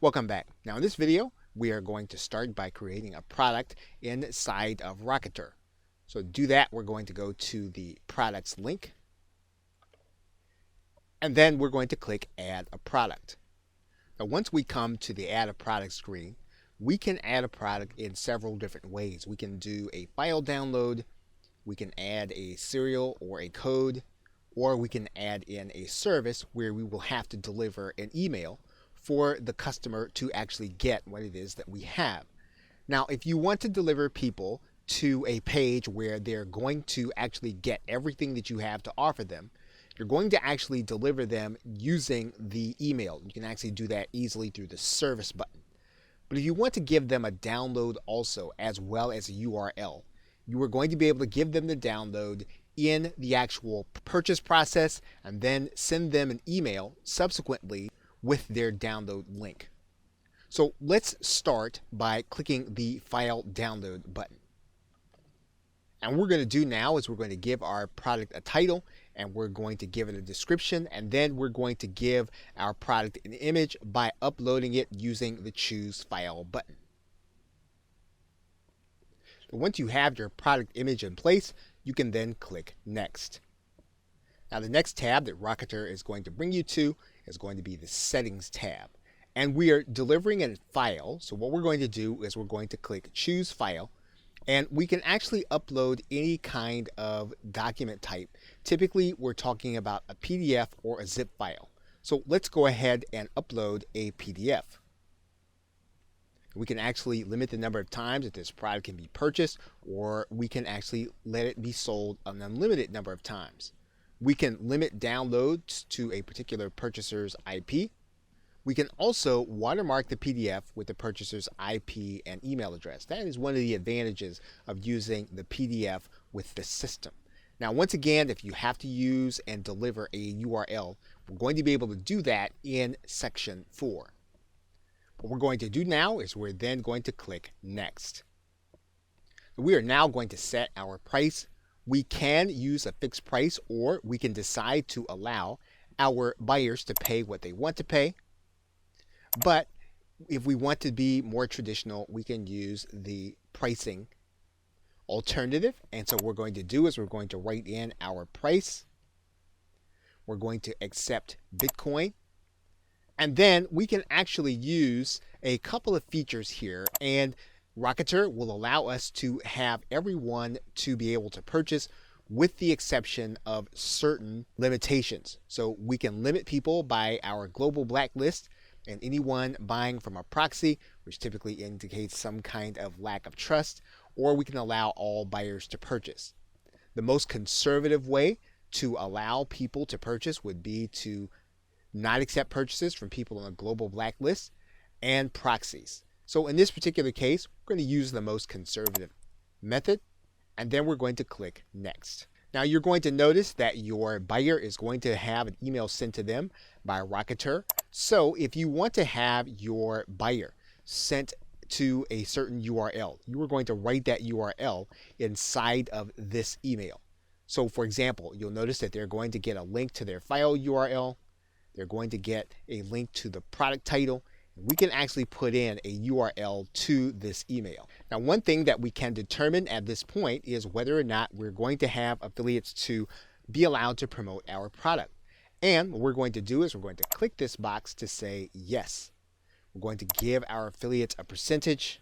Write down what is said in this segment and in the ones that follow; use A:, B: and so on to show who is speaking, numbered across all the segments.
A: Welcome back. Now in this video, we are going to start by creating a product inside of Rocketer. So to do that, we're going to go to the products link, and then we're going to click add a product. Now once we come to the add a product screen, we can add a product in several different ways. We can do a file download, we can add a serial or a code, or we can add in a service where we will have to deliver an email for the customer to actually get what it is that we have. Now, if you want to deliver people to a page where they're going to actually get everything that you have to offer them, you're going to actually deliver them using the email. You can actually do that easily through the service button. But if you want to give them a download also, as well as a URL, you are going to be able to give them the download in the actual purchase process and then send them an email subsequently with their download link. So let's start by clicking the file download button. And what we're going to do now is we're going to give our product a title, and we're going to give it a description, and then we're going to give our product an image by uploading it using the choose file button. So once you have your product image in place, you can then click next. Now the next tab that Rocketer is going to bring you to is going to be the settings tab. And we are delivering a file, so what we're going to do is we're going to click choose file, and we can actually upload any kind of document type. Typically we're talking about a PDF or a zip file. So let's go ahead and upload a PDF. We can actually limit the number of times that this product can be purchased, or we can actually let it be sold an unlimited number of times. We can limit downloads to a particular purchaser's IP. We can also watermark the PDF with the purchaser's IP and email address. That is one of the advantages of using the PDF with the system. Now, once again, if you have to use and deliver a URL, we're going to be able to do that in section 4. What we're going to do now is we're then going to click next. We are now going to set our price. We can use a fixed price, or we can decide to allow our buyers to pay what they want to pay. But if we want to be more traditional, we can use the pricing alternative. And so what we're going to do is we're going to write in our price. We're going to accept Bitcoin. And then we can actually use a couple of features here, and Rocketer will allow us to have everyone to be able to purchase with the exception of certain limitations. So we can limit people by our global blacklist, and anyone buying from a proxy, which typically indicates some kind of lack of trust, or we can allow all buyers to purchase. The most conservative way to allow people to purchase would be to not accept purchases from people on a global blacklist and proxies. So in this particular case, we're going to use the most conservative method, and then we're going to click next. Now you're going to notice that your buyer is going to have an email sent to them by Rocketer. So if you want to have your buyer sent to a certain URL, you are going to write that URL inside of this email. So for example, you'll notice that they're going to get a link to their file URL. They're going to get a link to the product title. We can actually put in a URL to this email. Now, one thing that we can determine at this point is whether or not we're going to have affiliates to be allowed to promote our product. And what we're going to do is we're going to click this box to say yes. We're going to give our affiliates a percentage.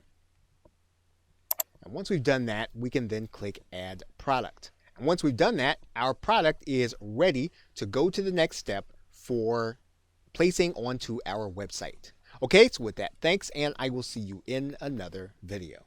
A: And once we've done that, we can then click add product. And once we've done that, our product is ready to go to the next step for placing onto our website. Okay, so with that, thanks, and I will see you in another video.